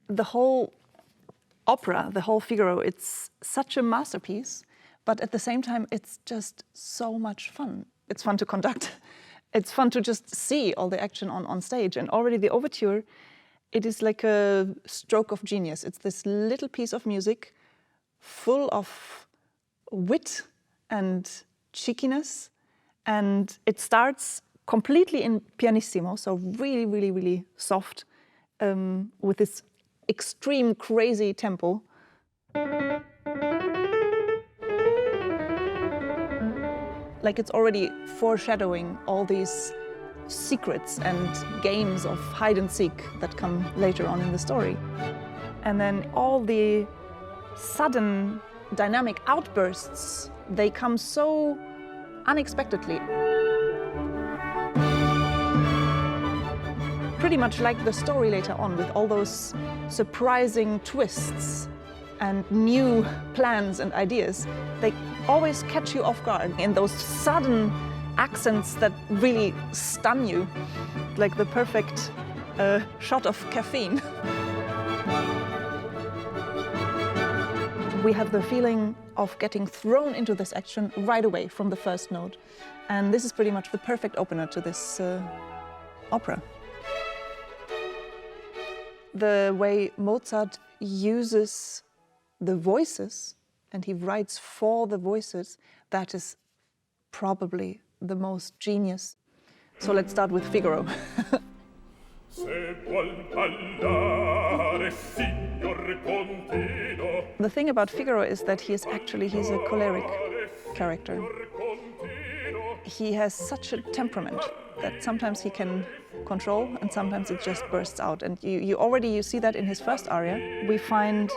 The whole opera, the whole Figaro, it's such a masterpiece, but at the same time, it's just so much fun. It's fun to conduct. It's fun to just see all the action on stage. And already the overture, it is like a stroke of genius. It's this little piece of music full of wit and cheekiness. And it starts completely in pianissimo, so really, really, really soft, with this extreme crazy tempo. Like it's already foreshadowing all these secrets and games of hide and seek that come later on in the story. And then all the sudden dynamic outbursts, they come so unexpectedly. Pretty much like the story later on, with all those surprising twists and new plans and ideas. They always catch you off guard in those sudden accents that really stun you, like the perfect shot of caffeine. We have the feeling of getting thrown into this action right away from the first note. And this is pretty much the perfect opener to this opera. The way Mozart uses the voices, and he writes for the voices, that is probably the most genius. So let's start with Figaro. The thing about Figaro is that he's a choleric character. He has such a temperament that sometimes he can control and sometimes it just bursts out. And you see that in his first aria. We find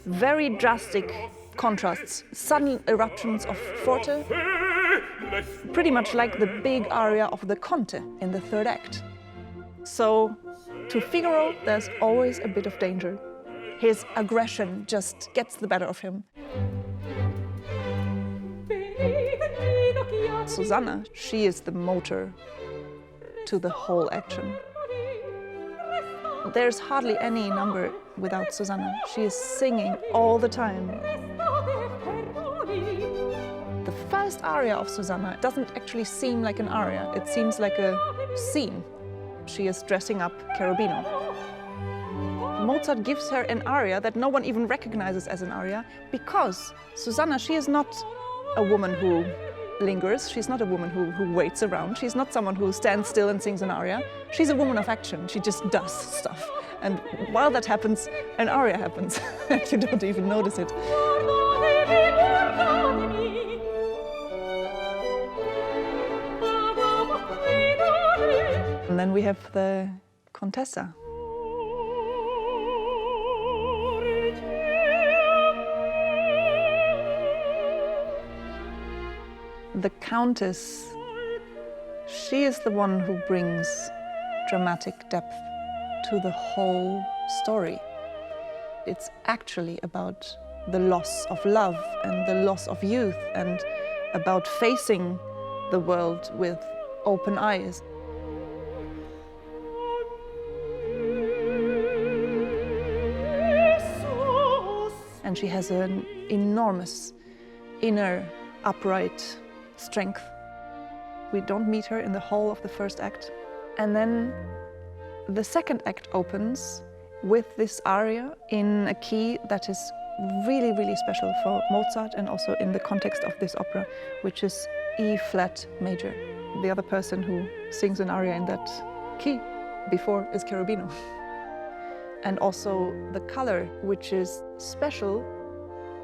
very drastic contrasts, sudden eruptions of forte, pretty much like the big aria of the Conte in the third act. So to Figaro, there's always a bit of danger. His aggression just gets the better of him. Susanna, she is the motor to the whole action. There's hardly any number without Susanna. She is singing all the time. The first aria of Susanna doesn't actually seem like an aria. It seems like a scene. She is dressing up Cherubino. Mozart gives her an aria that no one even recognizes as an aria because Susanna, she is not a woman who lingers. She's not a woman who waits around. She's not someone who stands still and sings an aria. She's a woman of action. She just does stuff. And while that happens, an aria happens. And you don't even notice it. And then we have the Contessa. The Countess, she is the one who brings dramatic depth to the whole story. It's actually about the loss of love and the loss of youth and about facing the world with open eyes. And she has an enormous inner upright strength. We don't meet her in the whole of the first act. And then the second act opens with this aria in a key that is really, really special for Mozart and also in the context of this opera, which is E flat major. The other person who sings an aria in that key before is Cherubino. And also the color, which is special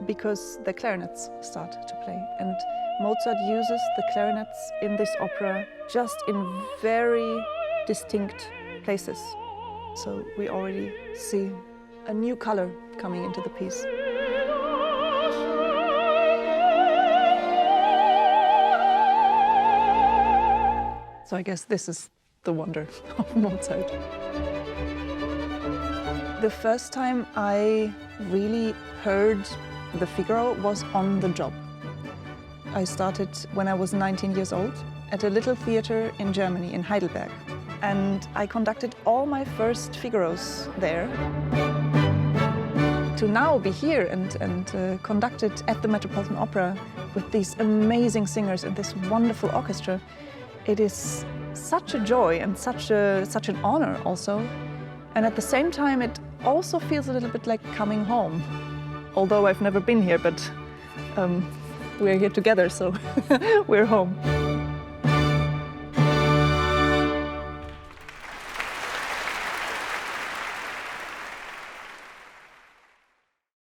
because the clarinets start to play. And Mozart uses the clarinets in this opera just in very distinct places. So we already see a new color coming into the piece. So I guess this is the wonder of Mozart. The first time I really heard the Figaro was on the job. I started when I was 19 years old at a little theater in Germany, in Heidelberg. And I conducted all my first Figaros there. to now be here and conduct it at the Metropolitan Opera with these amazing singers and this wonderful orchestra, it is such a joy and such an honor also. And at the same time, it also feels a little bit like coming home. Although I've never been here, but we're here together, so we're home.